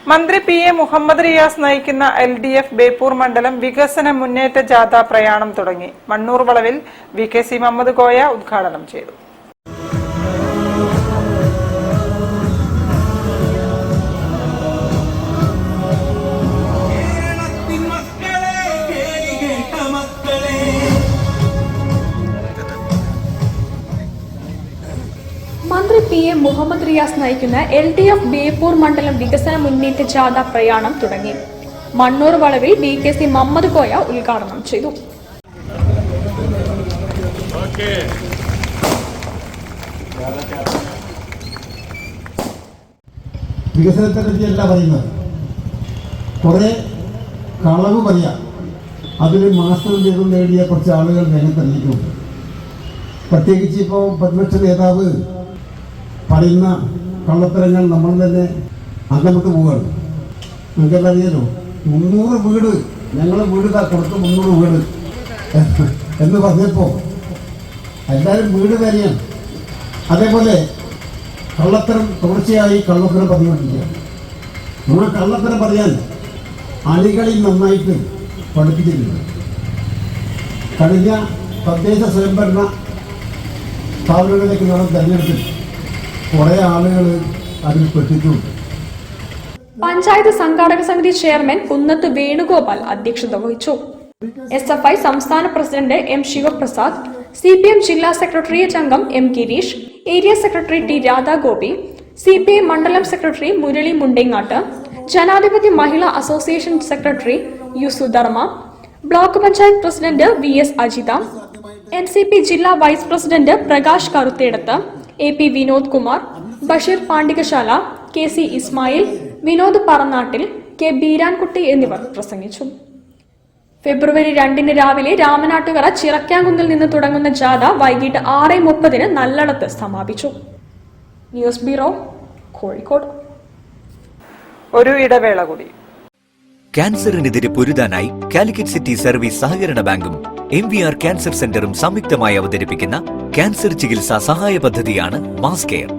മന്ത്രി പി.എ. മുഹമ്മദ് റിയാസ് നയിക്കുന്ന എൽ.ഡി.എഫ് ബേപ്പൂർ മണ്ഡലം വികസന മുന്നേറ്റ ജാഥ പ്രയാണം തുടങ്ങി. മണ്ണൂർ വളവിൽ വി.കെ.സി. മുഹമ്മദ് കോയ ഉദ്ഘാടനം ചെയ്തു. മന്ത്രി പി.എ. മുഹമ്മദ് റിയാസ് നയിക്കുന്ന എൽ.ഡി.എഫ് ബേപ്പൂർ മണ്ഡലം വികസന മുന്നേറ്റ ജാഥ പ്രയാണം തുടങ്ങി. മണ്ണൂർ വളവിൽ വി.കെ.സി. മുഹമ്മദ് കോയ ഉദ്ഘാടനം ചെയ്തു. വികസനത്തെ പറ്റിയല്ല പറയുന്നത്, കുറെ കളവ് പറയാം. അതിന് മാസ്റ്റർ ബിരുദം നേടിയ കുറച്ച് ആളുകൾ രംഗത്തിറങ്ങിയിട്ടുണ്ട്. പ്രത്യേകിച്ച് ഇപ്പോൾ പ്രതിപക്ഷ നേതാവ് പറയുന്ന കള്ളത്തരങ്ങൾ നമ്മൾ തന്നെ അകമത്ത് പോവുകയാണ്. നിങ്ങൾക്കെല്ലാം അറിയാലോ, 300 വീട് ഞങ്ങളെ വീട് കൊടുത്ത് 300 വീട് എന്ന് പറഞ്ഞപ്പോൾ എല്ലാവരും വീട് തന്നെയാണ്. അതേപോലെ കള്ളത്തരം തുടർച്ചയായി കള്ളത്തരം പറഞ്ഞുകൊണ്ടിരിക്കുകയാണ്. നമ്മൾ കള്ളത്തരം പറയാൻ അണികളിൽ നന്നായിട്ട് പഠിപ്പിച്ചിട്ടുണ്ട്. കഴിഞ്ഞ തദ്ദേശ സ്വയംഭരണ സ്ഥാപനങ്ങളിലേക്ക് നമ്മൾ തെരഞ്ഞെടുത്തിൽ കുറെ ആളുകൾ അതിൽ പെട്ടിട്ടുണ്ട്. പഞ്ചായത്ത് സംഘാടക സമിതി ചെയർമാൻ കുന്നത്ത് വേണുഗോപാൽ അധ്യക്ഷത വഹിച്ചു. SFI സംസ്ഥാന പ്രസിഡന്റ് M. ശിവപ്രസാദ്, CPM ജില്ലാ സെക്രട്ടേറിയറ്റ് അംഗം M. Girish, area secretary T. Radhagopi, CPI മണ്ഡലം secretary Murali Mundengatt, Janadhipathya Mahila association secretary U. Sudharma, block panchayat president V.S. Ajitha, NCP ജില്ലാ vice president Prakash Karuthedath, AP Vinod Kumar, Basheer Pandikasala, KC Ismail, Vinod Paranattil, K. Beerankutty എന്നിവർ പ്രസംഗിച്ചു. ഫെബ്രുവരി 2 രാവിലെ രാമനാട്ടുകര ചിറക്കാങ്കുന്നിൽ നിന്ന് തുടങ്ങുന്ന ജാഥ വൈകിട്ട് 6:30 നല്ലടത്ത് സമാപിച്ചു. News bureau, Kozhikode. ഒരു ഇടവേള കൂടി. ക്യാൻസറിനെതിരെ പൊരുതാനായി കാലിക്കറ്റ് സിറ്റി സർവീസ് സഹകരണ ബാങ്കും MVR ക്യാൻസർ സെന്ററും സംയുക്തമായി അവതരിപ്പിക്കുന്ന ക്യാൻസർ ചികിത്സാ സഹായ പദ്ധതിയാണ് മാസ് കെയർ.